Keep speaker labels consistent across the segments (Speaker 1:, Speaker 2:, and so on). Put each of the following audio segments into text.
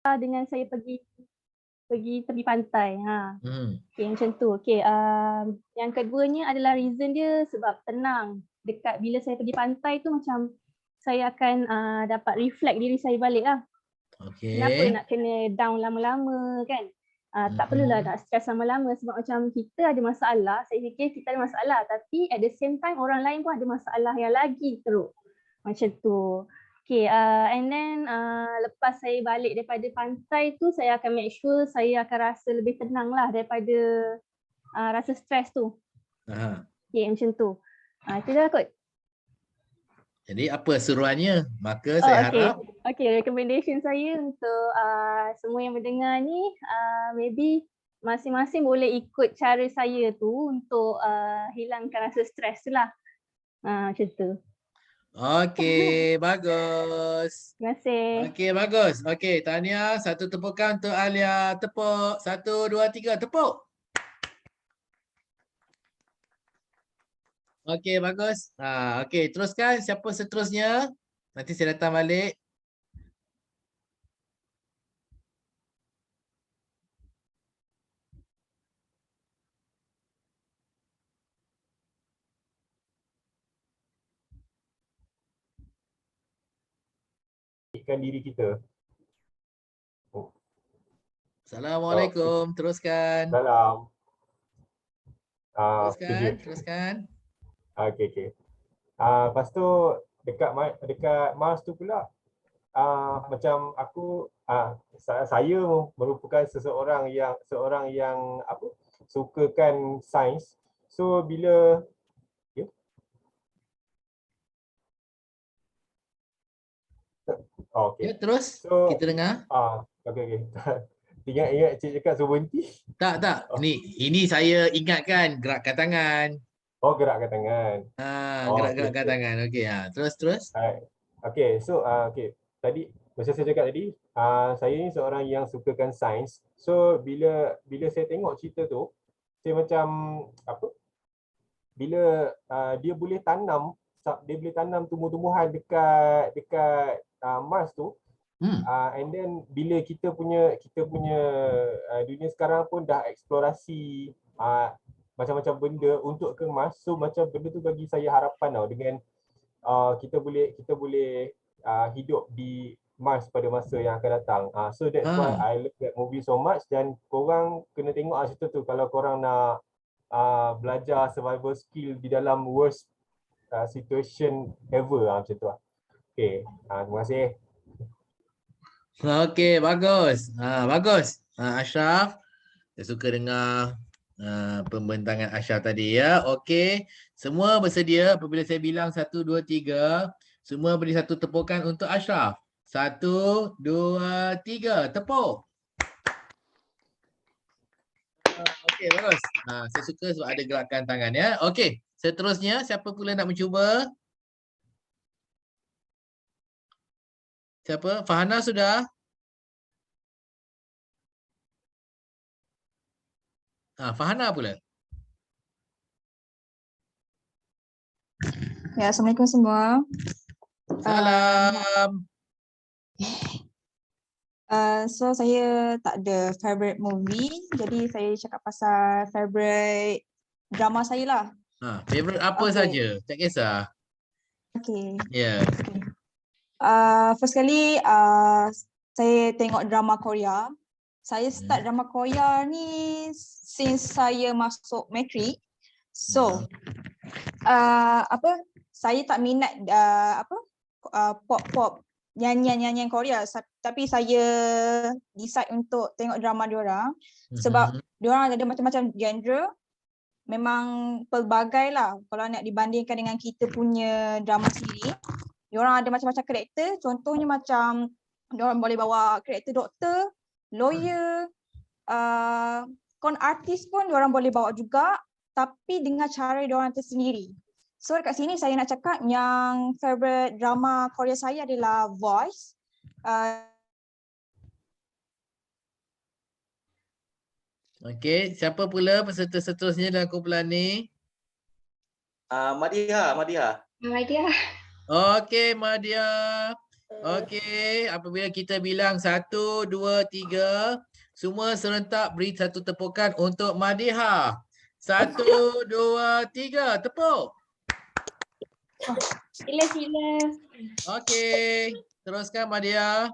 Speaker 1: dengan saya pergi tepi pantai. Okay, macam tu. Okay, yang keduanya adalah reason dia sebab tenang. Dekat bila saya pergi pantai tu macam saya akan dapat reflect diri saya balik lah. Kenapa nak kena down lama-lama kan? Tak perlulah nak stress lama-lama sebab macam kita ada masalah, saya fikir kita ada masalah tapi at the same time orang lain pun ada masalah yang lagi teruk. Macam tu. Okay, and then lepas saya balik daripada pantai tu, saya akan make sure saya akan rasa lebih tenang lah daripada rasa stres tu. Okay, macam tu. Itu dah kot.
Speaker 2: Jadi apa seruannya? Maka saya harap.
Speaker 1: Okay, recommendation saya untuk semua yang mendengar ni, maybe masing-masing boleh ikut cara saya tu untuk hilangkan rasa stres tu lah. Macam tu.
Speaker 2: Okey, bagus.
Speaker 1: Terima kasih.
Speaker 2: Okey, bagus. Okey, tahniah. Satu tepukan untuk Alia. Tepuk. 1, 2, 3, tepuk. Okey, bagus. Okey, teruskan. Siapa seterusnya? Nanti saya datang balik.
Speaker 3: Diri kita.
Speaker 2: Assalamualaikum. Teruskan.
Speaker 3: Salam.
Speaker 2: Teruskan.
Speaker 3: Okey. Lepas tu dekat Mars tu pula macam aku saya merupakan seorang yang sukakan sains. So bila
Speaker 2: Ya, terus
Speaker 3: so,
Speaker 2: kita dengar.
Speaker 3: Okey. Ingat cik cakap suruh berhenti?
Speaker 2: Tak. Ini saya ingatkan gerakan tangan.
Speaker 3: Oh, gerakkan tangan.
Speaker 2: Gerak-gerakkan tangan. Okey, terus.
Speaker 3: Okey, so tadi macam saya cakap tadi, saya ni seorang yang sukakan sains. So bila saya tengok cerita tu, saya macam bila dia boleh tanam tumbuh-tumbuhan dekat Mars tu. And then bila kita punya dunia sekarang pun dah eksplorasi macam-macam benda untuk ke Mars. So macam benda tu bagi saya harapan tau, dengan kita boleh hidup di Mars pada masa yang akan datang. So that's why I love that movie so much, dan korang kena tengok cerita tu kalau korang nak belajar survival skill di dalam worst situation ever macam tu lah. Okay, terima kasih.
Speaker 2: Okey, bagus. Bagus. Ashraf, saya suka dengar pembentangan Ashraf tadi ya. Okey, semua bersedia apabila saya bilang 1, 2, 3, semua beri satu tepukan untuk Ashraf. 1, 2, 3, tepuk. Okey, bagus. Saya suka sebab ada gerakan tangan ya. Okey, seterusnya siapa pula nak mencuba? Siapa? Fahana sudah? Fahana pula.
Speaker 4: Ya, Assalamualaikum semua.
Speaker 2: Salam.
Speaker 4: So saya tak ada favorite movie, jadi saya cakap pasal favorite drama saya lah.
Speaker 2: Favorite apa saja, tak kisah.
Speaker 4: Okay.
Speaker 2: Ya.
Speaker 4: First kali saya tengok drama Korea. Saya start drama Korea ni since saya masuk matrik. So saya tak minat pop nyanyian Korea, tapi saya decide untuk tengok drama diorang sebab diorang ada macam-macam genre, memang pelbagai lah kalau nak dibandingkan dengan kita punya drama sendiri. Diorang ada macam-macam karakter, contohnya macam diorang boleh bawa karakter doktor, lawyer, artis pun diorang boleh bawa juga, tapi dengan cara diorang tersendiri. So dekat sini saya nak cakap yang favorite drama Korea saya adalah Voice.
Speaker 2: Okey, siapa pula peserta seterusnya dalam kumpulan ni?
Speaker 5: Madiha.
Speaker 2: Okey, Madia. Okey, apabila kita bilang 1, 2, 3, semua serentak beri satu tepukan untuk Madiha. 1, 2, 3, tepuk.
Speaker 1: Sila.
Speaker 2: Okey, teruskan Madiha.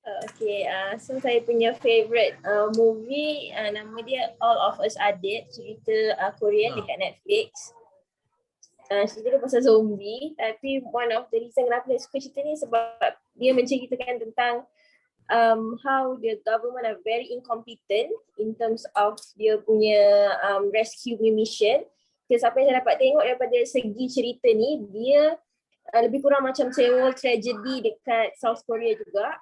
Speaker 5: Okay, so saya punya favorite movie nama dia All of Us Are Dead, cerita Korean dekat Netflix. Cerita dia pasal zombie, tapi one of the reason kenapa saya suka cerita ni sebab dia menceritakan tentang how the government are very incompetent in terms of dia punya rescue mission. Apa yang saya dapat tengok daripada segi cerita ni, dia lebih kurang macam Seoul tragedy dekat South Korea juga.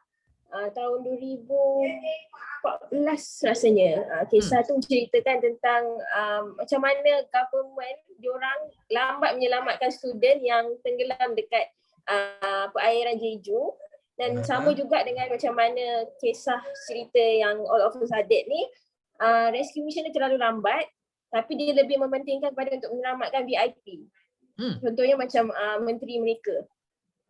Speaker 5: Tahun 2014 rasanya. Kisah tu menceritakan tentang macam mana government diorang lambat menyelamatkan student yang tenggelam dekat perairan Jeju. Dan sama juga dengan macam mana kisah cerita yang All of Us Are Dead ni, rescue mission dia terlalu lambat, tapi dia lebih mementingkan kepada untuk menyelamatkan VIP. Contohnya macam menteri mereka.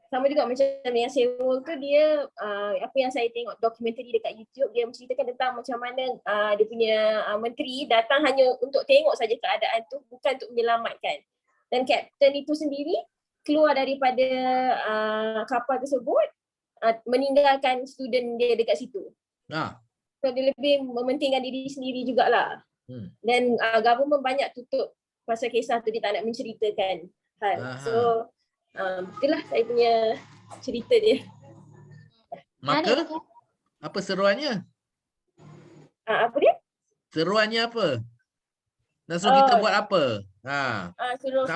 Speaker 5: Sama juga macam yang Seoul tu, dia apa yang saya tengok dokumentari dekat YouTube, dia menceritakan tentang macam mana dia punya menteri datang hanya untuk tengok saja keadaan tu, bukan untuk menyelamatkan. Dan kapten itu sendiri keluar daripada kapal tersebut, meninggalkan student dia dekat situ. So dia lebih mementingkan diri sendiri jugalah. Dan government banyak tutup pasal kisah tu, dia tak nak menceritakan hal. So itulah saya punya cerita dia.
Speaker 2: Maka apa seruannya?
Speaker 5: Apa dia?
Speaker 2: Seruannya apa? Nak suruh kita buat apa? Nak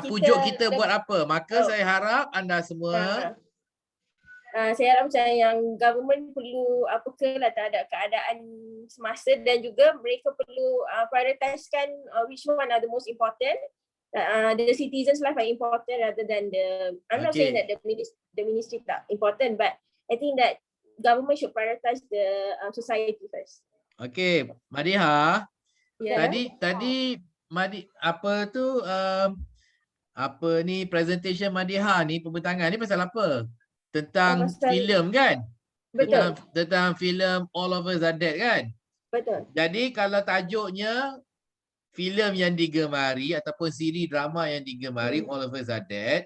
Speaker 2: pujuk kita buat apa? Maka saya harap anda semua
Speaker 5: saya harap macam yang government perlu lah terhadap keadaan semasa, dan juga mereka perlu prioritaskan which one are the most important. The citizens' life are important rather than I'm not saying that the ministry tak important, but I think that government should prioritize the society first.
Speaker 2: Okay, Madiha. Tadi apa tu apa ni presentation Madiha ni, pembentangan ni pasal apa? Tentang filem kan?
Speaker 5: Betul.
Speaker 2: Tentang filem All of Us Are Dead kan?
Speaker 5: Betul.
Speaker 2: Jadi kalau tajuknya filem yang digemari ataupun siri drama yang digemari All of Us Are Dead,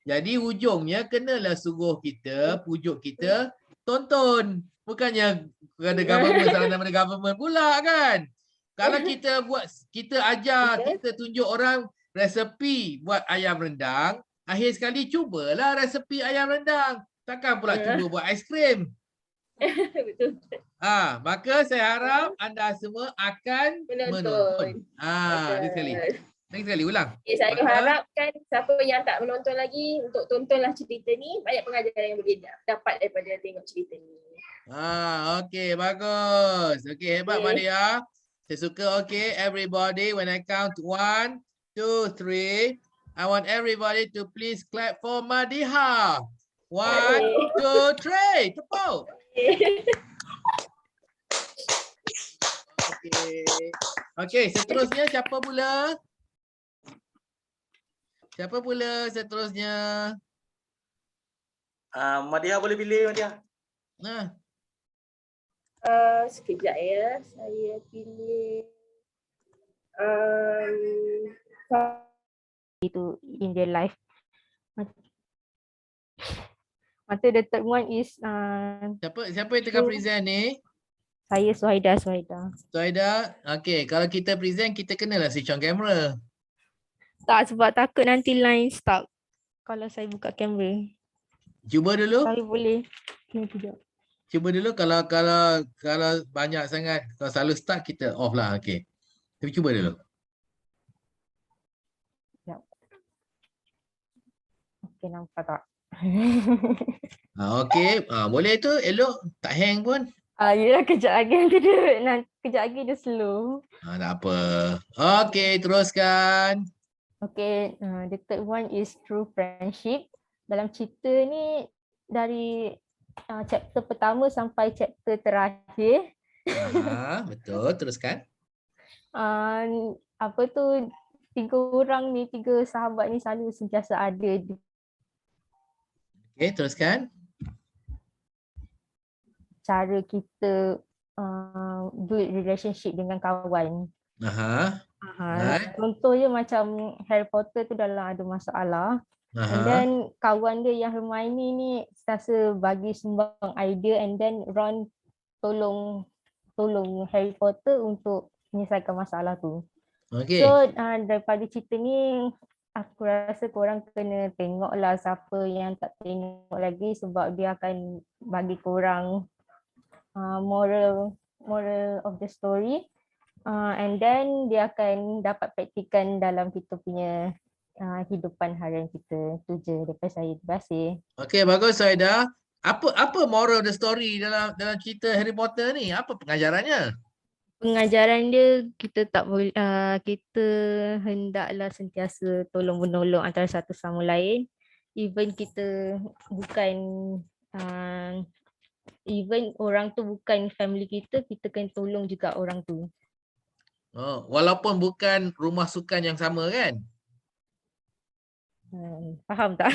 Speaker 2: jadi hujungnya kenalah suruh kita, pujuk kita tonton. Bukannya kerana government salah nama government pula kan? Kalau kita buat, kita ajar, kita tunjuk orang resepi buat ayam rendang, akhir sekali cubalah resepi ayam rendang. Takkan pula cuba buat aiskrim.
Speaker 5: Betul.
Speaker 2: Maka saya harap anda semua akan menonton. Lagi sekali ulang.
Speaker 5: Saya harapkan siapa yang tak menonton lagi untuk tontonlah cerita ni, banyak pengajaran yang boleh dapat daripada tengok cerita ni.
Speaker 2: Okey, bagus. Okey, hebat Madiha. Saya suka. Okey, everybody, when I count 1, 2, 3, I want everybody to please clap for Madiha. 1, 2, 3. Tepuk. Okey, seterusnya siapa pula? Siapa pula seterusnya?
Speaker 6: Madiha boleh pilih, Madiha.
Speaker 5: Sekejap ya, saya pilih
Speaker 1: itu in their life. Mata the third one is
Speaker 2: Siapa yang tengah present ni?
Speaker 1: saya Suhaida.
Speaker 2: Suhaida, okey, kalau kita present kita kenalah switch on kamera.
Speaker 1: Tak, sebab takut nanti line stuck kalau saya buka kamera.
Speaker 2: Cuba dulu.
Speaker 1: Saya boleh. Kejap.
Speaker 2: Cuba dulu, kalau banyak sangat, kalau selalu start kita off lah. Okey. Tapi cuba dulu.
Speaker 1: Okey, nampak tak?
Speaker 2: Okey, boleh tu, elok, tak hang pun.
Speaker 1: Yelah, kejap lagi nanti kejap lagi dia slow.
Speaker 2: Tak apa. Okey, teruskan.
Speaker 1: Okay, the third one is true friendship. Dalam cerita ni dari chapter pertama sampai chapter terakhir.
Speaker 2: Betul, teruskan.
Speaker 1: Apa tu, tiga sahabat ni selalu sentiasa ada.
Speaker 2: Okay, teruskan.
Speaker 7: cara kita build relationship dengan kawan. Contohnya macam Harry Potter tu dalam ada masalah. And then kawan dia yang Hermione ni rasa bagi sumbang idea, and then Ron tolong Harry Potter untuk menyelesaikan masalah tu. So daripada cerita ni aku rasa korang kena tengoklah, siapa yang tak tengok lagi, sebab dia akan bagi korang moral of the story. And then dia akan dapat praktikan dalam kita punya hidupan harian kita. Itu je daripada saya. Terima kasih.
Speaker 2: Okey, bagus Saida. Apa moral of the story dalam cerita Harry Potter ni? Apa pengajarannya?
Speaker 7: Pengajaran dia, kita tak boleh kita hendaklah sentiasa tolong menolong antara satu sama lain. Even kita bukan even orang tu bukan family kita, kita kena tolong juga orang tu.
Speaker 2: Oh, walaupun bukan rumah sukan yang sama kan?
Speaker 7: Faham tak?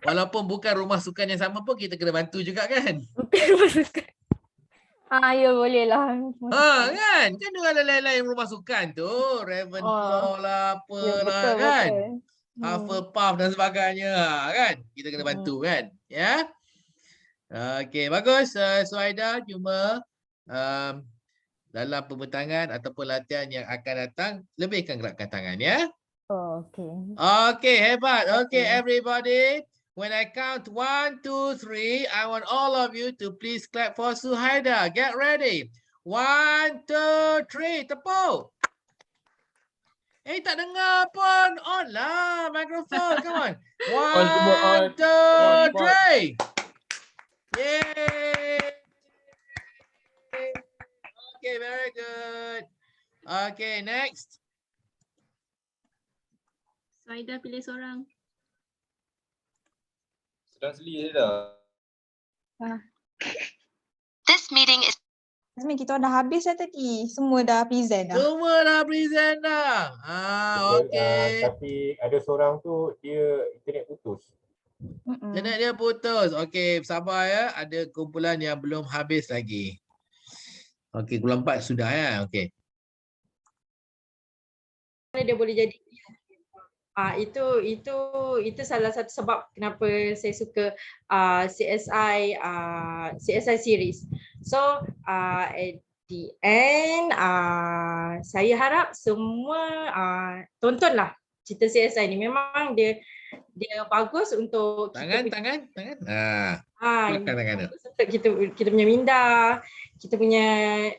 Speaker 2: Walaupun bukan rumah sukan yang sama pun kita kena bantu juga kan?
Speaker 7: Bukan rumah sukan. Ya boleh lah.
Speaker 2: Kan? Kan dia ada lain-lain rumah sukan tu. Ravenclaw lah, apalah kan? Hufflepuff dan sebagainya kan? Kita kena bantu kan? Ya? Okey, bagus Suhaida. Cuma dalam pembentangan ataupun latihan yang akan datang, lebihkan gerakan tangan ya.
Speaker 7: Okay.
Speaker 2: Okay, hebat. Okay, everybody. When I count 1, 2, 3, I want all of you to please clap for Suhaida. Get ready. 1, 2, 3. Tepuk. Tak dengar pun. On lah microphone. Come on. 1, 2, 3. Yay. Okay, very good. Okay, next.
Speaker 1: Saida pilih seorang.
Speaker 6: Sedang seli dah.
Speaker 4: This meeting is... Azmin, kita dah habis dah tadi. Semua dah present dah.
Speaker 2: Semua dah present dah. Okay.
Speaker 3: Tapi ada seorang tu dia internet putus.
Speaker 2: Internet dia putus. Okay, sabar ya. Ada kumpulan yang belum habis lagi. Okay, kumpulan 4 sudah ya. Okay.
Speaker 8: Dia boleh jadi itu salah satu sebab kenapa saya suka CSI series. So at the end saya harap semua tontonlah cerita CSI ni. Memang dia bagus untuk
Speaker 2: tangan.
Speaker 8: Untuk kita punya minda, kita punya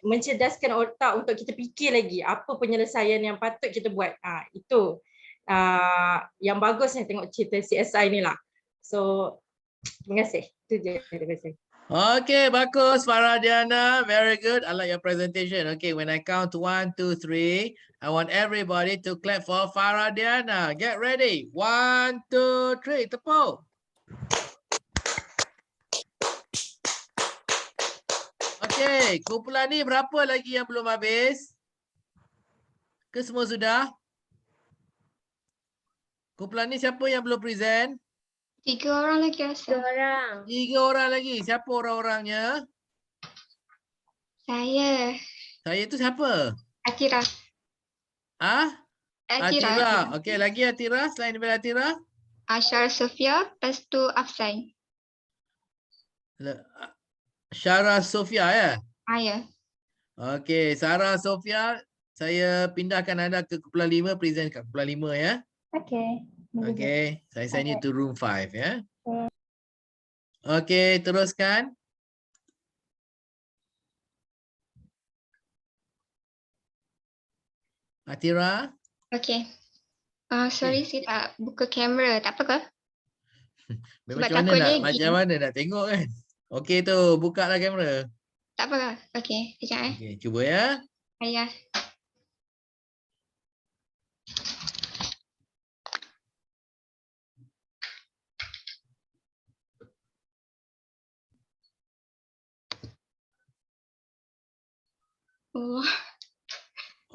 Speaker 8: mencerdaskan otak untuk kita fikir lagi apa penyelesaian yang patut kita buat. Itu yang bagus yang tengok cerita CSI ni lah. So terima kasih. Itu je terima kasih.
Speaker 2: Okay, bagus Faradiana. Very good. I like your presentation. Okay, when I count 1, 2, 3, I want everybody to clap for Faradiana. Get ready. 1, 2, 3. Tepuk. Okay, kumpulan ni berapa lagi yang belum habis? Ke semua sudah? Kumpulan ni siapa yang belum present?
Speaker 9: 3 orang lagi rasa.
Speaker 5: 3 orang.
Speaker 2: 3 orang lagi. Siapa orang-orangnya?
Speaker 9: Saya.
Speaker 2: Saya tu siapa?
Speaker 9: Atira.
Speaker 2: Atira. Okey, lagi Atira. Selain daripada Atira?
Speaker 9: Syara Sofia, lepas tu Afsan.
Speaker 2: Syara Sofia ya?
Speaker 9: Ya.
Speaker 2: Okey, Syara Sofia, saya pindahkan anda ke kumpulan 5, present kat kumpulan 5 ya.
Speaker 1: Okay.
Speaker 2: Okay, saya send you to room 5 ya. Okay, teruskan. Atira.
Speaker 9: Okay. Sorry, saya tak buka kamera. Tak apa ke?
Speaker 2: Macam mana nak tengok kan? Okay tu, buka lah kamera.
Speaker 9: Tak apa ke? Okay, sekejap
Speaker 2: Okay, cuba ya.
Speaker 9: Ya.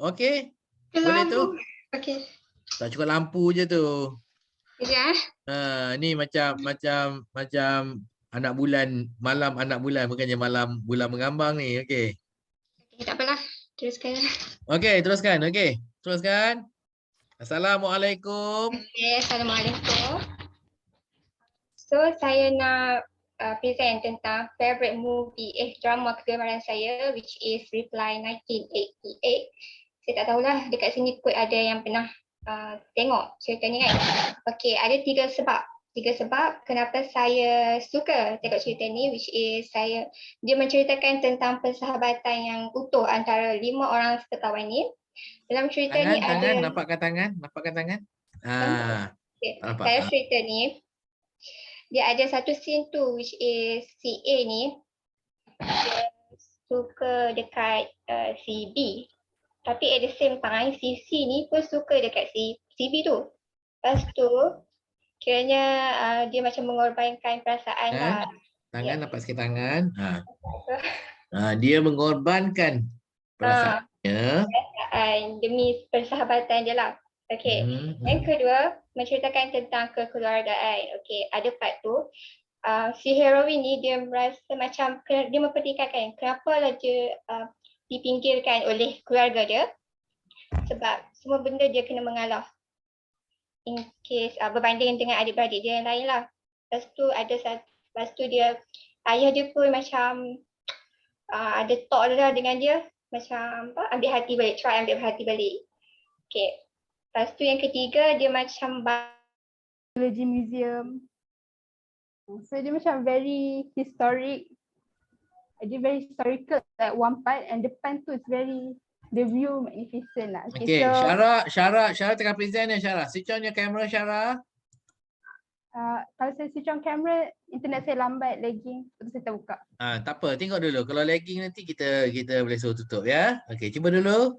Speaker 2: Okey. Boleh tu?
Speaker 9: Okey.
Speaker 2: Tak cukup lampu je tu.
Speaker 9: Sekejap
Speaker 2: Ni macam anak bulan, malam anak bulan, bukannya malam bulan mengambang ni. Okey.
Speaker 9: Okay, tak apalah. Teruskan.
Speaker 2: Okey, teruskan. Okey. Teruskan. Assalamualaikum.
Speaker 9: Okay, Assalamualaikum. So, saya nak present tentang favorite movie, drama kegemaran saya, which is Reply 1988. Saya tak tahulah dekat sini kot ada yang pernah tengok cerita ni kan. Okey, ada 3 sebab. 3 sebab kenapa saya suka tengok cerita ni, which is dia menceritakan tentang persahabatan yang utuh antara 5 orang sekawan ni. Dalam cerita ni ada
Speaker 2: nampakkan tangan.
Speaker 9: okay. Dalam cerita ni dia ada satu scene tu, which is si A ni dia suka dekat si B. Tapi at the same time si C ni pun suka dekat si B tu. Lepas tu kiranya dia macam mengorbankan perasaan lah.
Speaker 2: Tangan, nampak sikit tangan. Dia mengorbankan perasaannya
Speaker 9: demi persahabatan dia lah. Okey. Yang kedua, menceritakan tentang kekeluargaan. Okey, ada part tu si heroin ni dia merasa macam dia mempertikaikan kenapa dia dipinggirkan oleh keluarga dia, sebab semua benda dia kena mengalah in case berbanding dengan adik-beradik dia yang lain lah. Lepas tu dia ayah dia pun macam ada talk lah dengan dia, macam ambil hati balik, try ambil hati balik. Okay. Lepas tu yang ketiga dia macam
Speaker 1: Biology Museum. So dia macam very historic. Dia very historical at one part, and depan tu is very, the view magnificent lah.
Speaker 2: Okay,
Speaker 1: so,
Speaker 2: Syara tengah present ya Syara. Switch on your camera Syara.
Speaker 1: kalau saya switch on camera, internet saya lambat, lagging, terus saya tak buka.
Speaker 2: Tak apa, tengok dulu. Kalau lagging nanti kita boleh suruh tutup ya. Okey, cuba dulu.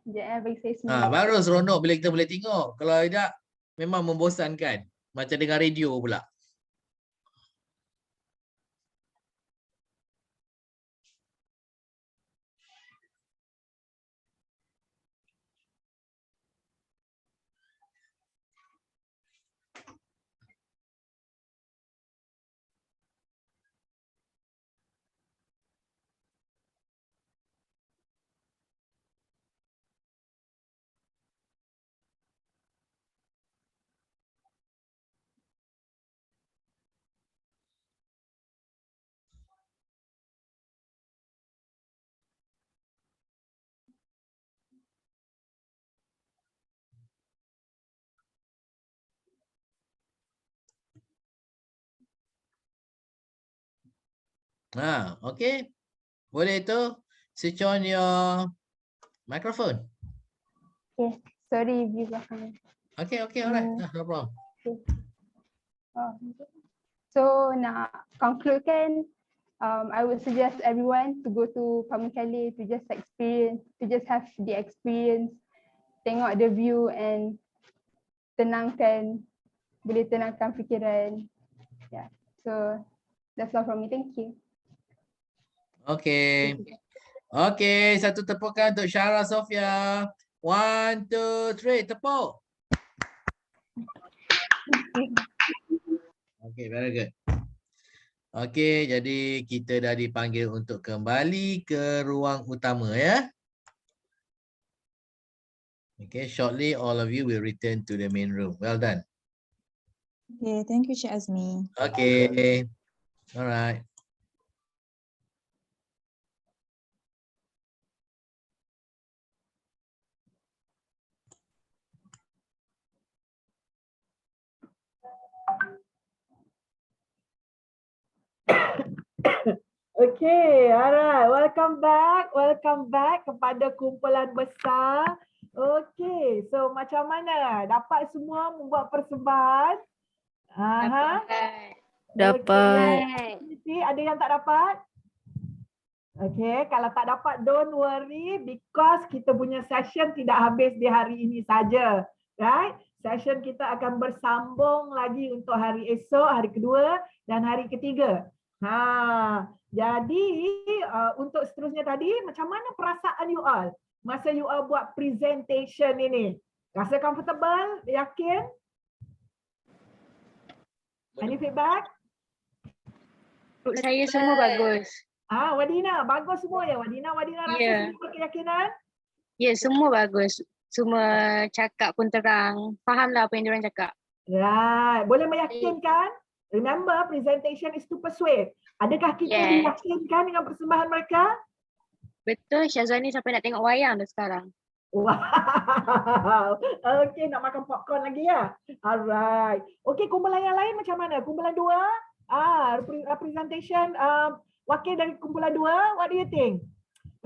Speaker 1: Sekejap bagi saya semua.
Speaker 2: Baru seronok bila kita boleh tengok. Kalau tidak, memang membosankan. Macam dengar radio pula. Okay. Boleh tu. Switch on your microphone.
Speaker 1: Okay, sorry view belakang.
Speaker 2: Okay, alright. No problem.
Speaker 1: So nak conclude kan, I would suggest everyone to go to Pamukkale to just have the experience, tengok the view and boleh tenangkan fikiran. Yeah, so that's all from me. Thank you.
Speaker 2: Okay, satu tepukan untuk Syara Sofia. 1, 2, 3, tepuk. Okay, very good. Okay, jadi kita dah dipanggil untuk kembali ke ruang utama ya. Okay, shortly all of you will return to the main room. Well done.
Speaker 4: Okay, thank you Cik Azmi.
Speaker 2: Okay, alright.
Speaker 10: Okay, alright. Welcome back kepada kumpulan besar. Okay, so macam mana? Dapat semua membuat persembahan?
Speaker 1: Dapat.
Speaker 10: Okay. Ada yang tak dapat? Okay, kalau tak dapat don't worry because kita punya session tidak habis di hari ini saja. Right? Session kita akan bersambung lagi untuk hari esok, hari kedua dan hari ketiga. Jadi untuk seterusnya tadi, macam mana perasaan you all masa you all buat presentation ini? Rasa comfortable? Yakin? Any feedback?
Speaker 11: Grup saya semua bagus.
Speaker 10: Wadina, bagus semua ya Wadina? Wadina rasa semua berkeyakinan?
Speaker 11: Ya, semua bagus. Semua cakap pun terang. Fahamlah apa yang diorang cakap.
Speaker 10: Right. Boleh meyakinkan? Remember, presentation is to persuade. Adakah kita diyakinkan dengan persembahan mereka?
Speaker 11: Betul, Syazwani sampai nak tengok wayang dah sekarang.
Speaker 10: Wow. Okay, nak makan popcorn lagi ya? Alright. Okay, kumpulan yang lain macam mana? Kumpulan 2? Presentation wakil dari kumpulan 2, what do you think?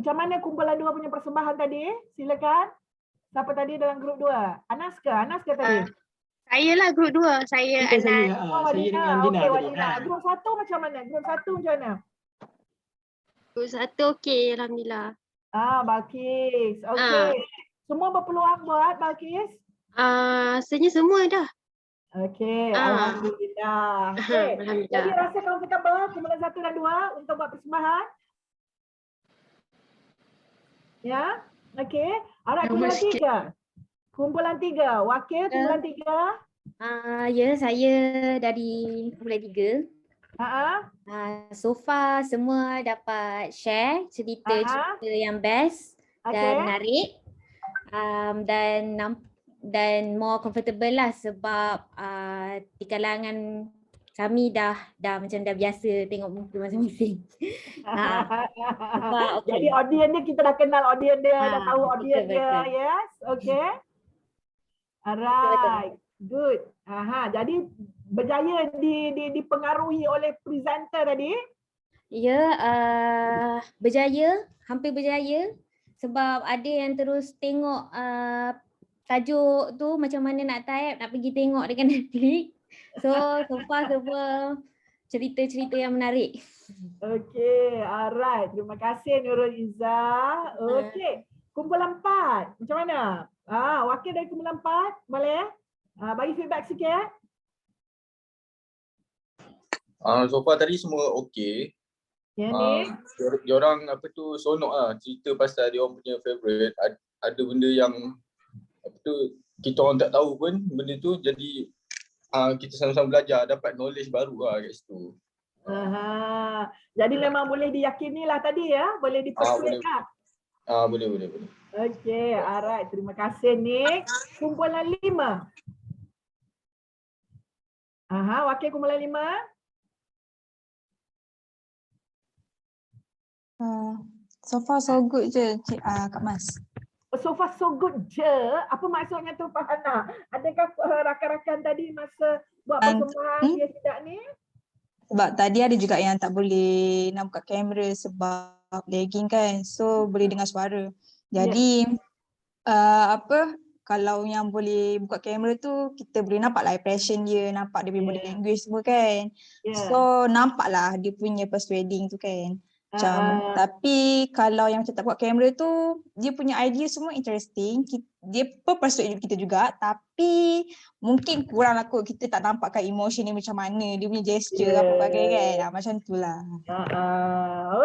Speaker 10: Macam mana kumpulan 2 punya persembahan tadi? Silakan. Siapa tadi dalam grup 2? Anas ke? Anas ke tadi?
Speaker 11: Saya lah grup 2. Saya Anas.
Speaker 10: Saya dengan Dina tadi. Grup 1 macam mana? Grup 1 macam mana?
Speaker 11: Grup 1 okey, alhamdulillah.
Speaker 10: Balkis. Okey. Semua berpeluang buat Balkis?
Speaker 11: Rasanya semua dah.
Speaker 10: Okey, alhamdulillah. Okay.
Speaker 11: Alhamdulillah.
Speaker 10: Jadi rasa comfortable kumpulan 1 dan 2 untuk buat persembahan? Ya? Okey. Alright, kumpulan 3. Kumpulan 3. Wakil kumpulan 3.
Speaker 12: Ya, saya dari kumpulan 3. So far semua dapat share cerita-cerita yang best dan menarik. Dan more comfortable lah sebab di kalangan kami dah macam dah biasa tengok muka masing-masing.
Speaker 10: Jadi audience dia, kita dah kenal audience dia, dah tahu audience dia. Yes, okay. Alright, good. Jadi berjaya dipengaruhi oleh presenter tadi?
Speaker 12: Ya, berjaya, hampir berjaya sebab ada yang terus tengok tajuk tu macam mana nak type, nak pergi tengok dekat Netflix. So far semua cerita-cerita yang menarik.
Speaker 10: Okay, alright. Terima kasih Nurul Izzah. Okay, kumpulan 4 macam mana? Wakil dari kumpulan 4 boleh? Bagi feedback sikit.
Speaker 6: So far tadi semua okey. Diorang sonok lah cerita pasal diorang punya favourite. Ada benda yang kita orang tak tahu pun benda tu, jadi kita sama-sama belajar, dapat knowledge baru lah kat situ.
Speaker 10: Jadi memang boleh diyakini lah tadi ya, boleh dipersuade lah.
Speaker 6: Boleh.
Speaker 10: Okay, alright. Terima kasih Nick. Kumpulan 5. Wakil kumpulan 5.
Speaker 4: So far so good je Kak Mas.
Speaker 10: So far so good je. Apa maksudnya tu Farhana? Adakah rakan-rakan tadi masa buat persembahan dia tidak ni?
Speaker 4: Sebab tadi ada juga yang tak boleh nak buka kamera sebab lagging kan. So boleh dengar suara. Jadi kalau yang boleh buka kamera tu kita boleh nampak lah expression dia, nampak dia punya body language semua kan. So nampak lah dia punya persuading tu kan. Tapi kalau yang macam tak buat kamera tu, dia punya idea semua interesting. Dia persuade kita juga, tapi mungkin kurang lah kot, kita tak nampakkan emotion dia macam mana, dia punya gesture apa bagai kan. Macam tu lah.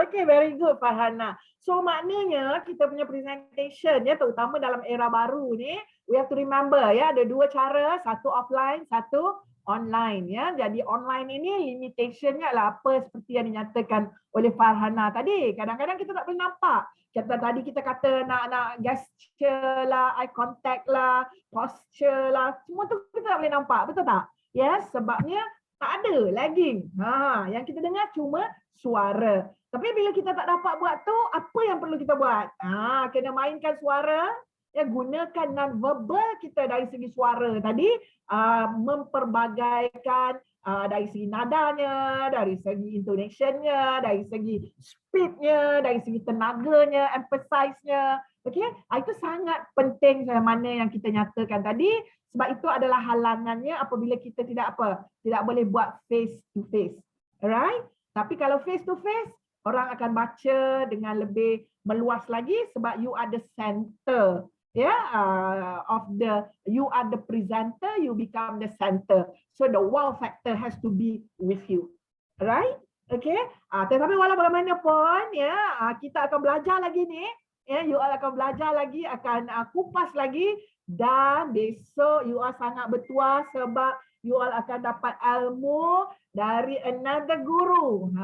Speaker 10: Okay, very good Farhana. So maknanya kita punya presentation ya, terutama dalam era baru ni, we have to remember ya, ada 2 cara, satu offline, satu online ya. Jadi online ini limitationnya lah apa seperti yang dinyatakan oleh Farhana tadi. Kadang-kadang kita tak boleh nampak. Tadi kita kata nak gesture lah, eye contact lah, posture lah, semua tu kita tak boleh nampak, betul tak? Yes, sebabnya tak ada lagging. Yang kita dengar cuma suara. Tapi bila kita tak dapat buat tu, apa yang perlu kita buat? Kena mainkan suara. Ya, gunakan non-verbal kita dari segi suara tadi, memperbagaikan dari segi nadanya, dari segi intonation-nya, dari segi speed-nya, dari segi tenaganya, emphasize-nya. Okay? Itu sangat penting mana yang kita nyatakan tadi, sebab itu adalah halangannya apabila kita tidak boleh buat face to face. Alright? Tapi kalau face to face, orang akan baca dengan lebih meluas lagi sebab you are the center. You are the presenter, you become the center. So the wow factor has to be with you. Right? Okay? Tetapi walau bagaimanapun, kita akan belajar lagi ni. You all akan belajar lagi, akan kupas lagi. Dan besok you all sangat bertuah sebab you all akan dapat ilmu dari another guru.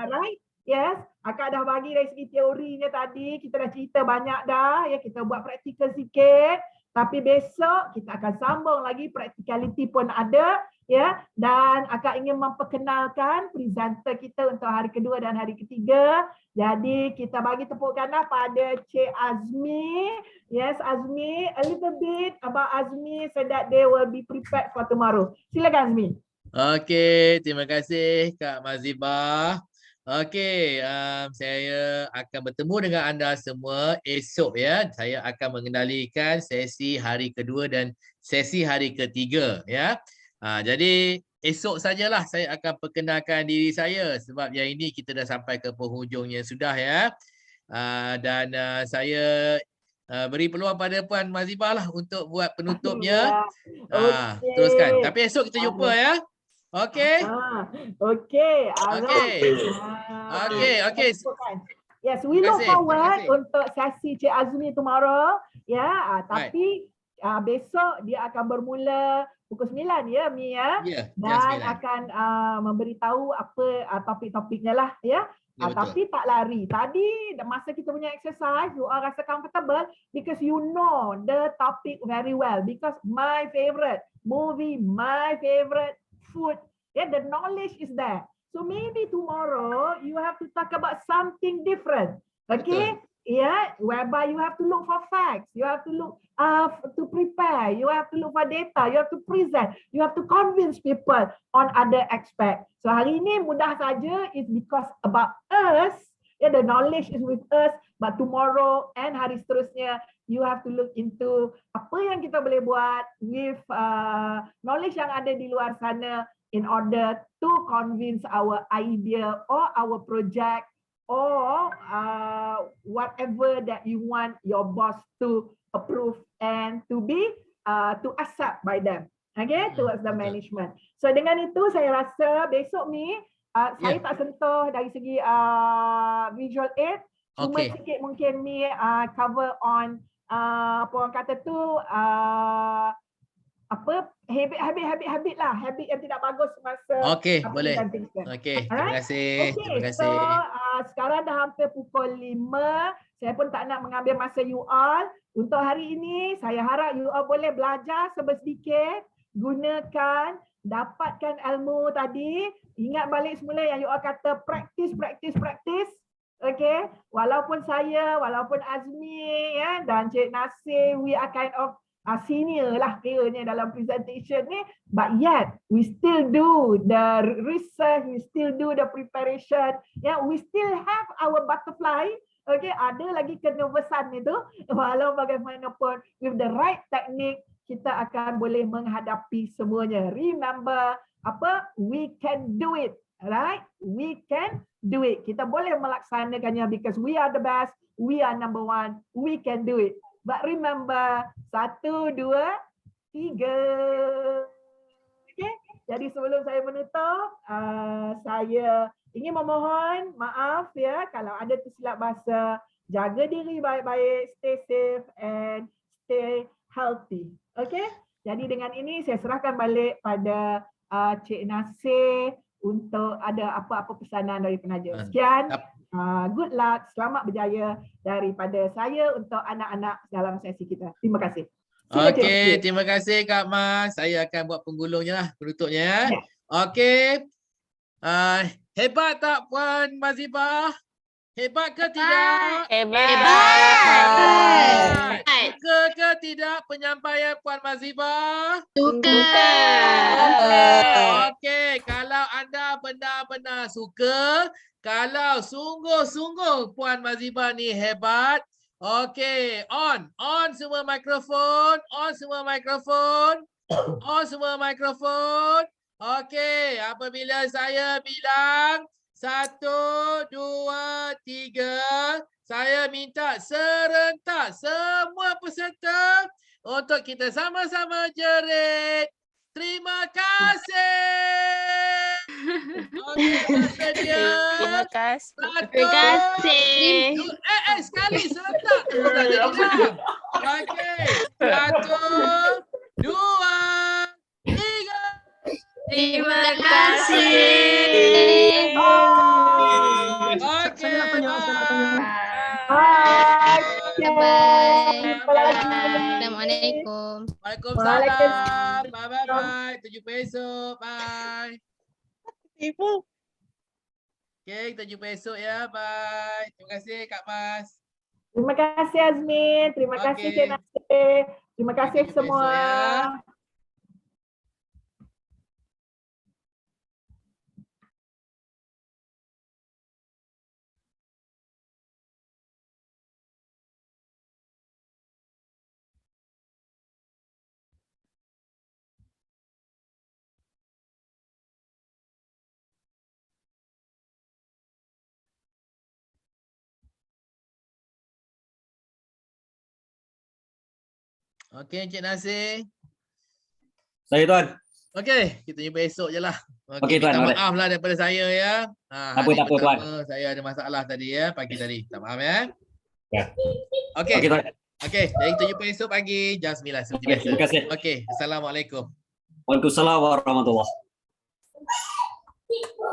Speaker 10: Right? Yes, Akak dah bagi dari segi teorinya tadi, kita dah cerita banyak dah, ya, kita buat praktikal sikit. Tapi besok kita akan sambung lagi, practicality pun ada, ya. Dan Akak ingin memperkenalkan presenter kita untuk hari kedua dan hari ketiga. Jadi kita bagi tepukanlah pada Cik Azmi. Yes, Azmi, a little bit about Azmi so that they will be prepared for tomorrow. Silakan Azmi.
Speaker 2: Okey, terima kasih Kak Mazibah. Okey, saya akan bertemu dengan anda semua esok ya. Saya akan mengendalikan sesi hari kedua dan sesi hari ketiga ya. Jadi esok sajalah saya akan perkenalkan diri saya sebab yang ini kita dah sampai ke penghujungnya sudah ya. Dan saya beri peluang pada Puan Mazibah lah untuk buat penutupnya. Teruskan. Tapi esok kita jumpa ya. Okey.
Speaker 10: Okey.
Speaker 2: Okey.
Speaker 10: Yes, we look forward untuk sesi Cik Azmi tomorrow. Ya, tapi besok dia akan bermula pukul 9 ya, Mi ya. Dan akan memberitahu apa topik-topiknya lah ya. Tapi tak lari. Tadi masa kita punya exercise, you all rasa comfortable because you know the topic very well. Because my favorite movie, my favorite food, yeah, the knowledge is there. So maybe tomorrow you have to talk about something different. Okay? Yeah, whereby you have to look for facts, you have to look to prepare, you have to look for data, you have to present, you have to convince people on other aspect. So hari ini mudah saja is because about us, yeah, the knowledge is with us, but tomorrow and hari seterusnya you have to look into apa yang kita boleh buat with knowledge yang ada di luar sana in order to convince our idea or our project or whatever that you want your boss to approve and to be to accept by them, okay, towards the management. So dengan itu saya rasa besok ni saya tak sentuh dari segi visual aid, cuma sikit mungkin ni cover on apa orang kata tu apa habit lah, habit yang tidak bagus masa
Speaker 2: boleh. Terima kasih. Terima kasih.
Speaker 10: So sekarang dah hampir pukul 5. Saya pun tak nak mengambil masa you all. Untuk hari ini saya harap you all boleh belajar sedikit, gunakan, dapatkan ilmu tadi. Ingat balik semula yang you all kata practice. Okay, walaupun saya, walaupun Azmi ya dan Cik Nasir, we are kind of senior lah kiranya dalam presentation ni, but yet we still do the research, we still do the preparation, we still have our butterfly. Okay, ada lagi kenervosan itu, walau bagaimanapun with the right technique kita akan boleh menghadapi semuanya. Remember we can do it, right? We can do it. Kita boleh melaksanakannya because we are the best, we are number one, we can do it. But remember, 1, 2, 3. Okay, jadi sebelum saya menutup, saya ingin memohon maaf ya kalau ada tersilap bahasa. Jaga diri baik-baik, stay safe and stay healthy. Okay, jadi dengan ini saya serahkan balik pada Cik Nasir untuk ada apa-apa pesanan dari penaja. Sekian. Good luck, selamat berjaya daripada saya untuk anak-anak dalam sesi kita. Terima kasih.
Speaker 2: Okey, terima kasih Kak Mas. Saya akan buat penggulungnya lah, penutupnya. Okey. Hebat tak Puan Mazibah? Hebat ke tidak?
Speaker 11: Hebat.
Speaker 2: Suka ke tidak penyampaian Puan Mazibah?
Speaker 11: Suka.
Speaker 2: Okey, kalau anda benar-benar suka, kalau sungguh-sungguh Puan Mazibah ni hebat, okey, on semua mikrofon, on semua mikrofon. Okey, apabila saya bilang 1, 2, 3, saya minta serentak semua peserta untuk kita sama-sama jerit. Terima kasih.
Speaker 11: Terima kasih.
Speaker 2: Sekali serentak. Okey. 1, 2, 3.
Speaker 11: Terima kasih.
Speaker 10: Bye.
Speaker 12: Bye.
Speaker 10: Jumpa lagi.
Speaker 12: Assalamualaikum.
Speaker 2: Waalaikumsalam. Bye. 7 esok. Bye.
Speaker 13: Tipu.
Speaker 2: Okay, kita jumpa esok ya. Bye. Terima kasih Kak Mas.
Speaker 10: Terima kasih Azmin. Terima kasih Cik Nasir. Terima kasih
Speaker 2: Jumpa
Speaker 10: semua.
Speaker 2: esok ya. Okey, Encik Nasir.
Speaker 14: Saya Tuan.
Speaker 2: Okey, kita jumpa esok je lah.
Speaker 14: Okey, Tuan.
Speaker 2: Minta maaf lah daripada saya ya.
Speaker 14: Tak apa, Tuan.
Speaker 2: Saya ada masalah tadi ya, pagi tadi. Minta maaf ya.
Speaker 14: Ya.
Speaker 2: Okey.
Speaker 14: Okey, Tuan.
Speaker 2: Okey, jadi kita jumpa esok pagi jam 9 seperti biasa.
Speaker 14: Terima kasih.
Speaker 2: Okey, Assalamualaikum.
Speaker 14: Waalaikumsalam warahmatullahi wabarakatuh.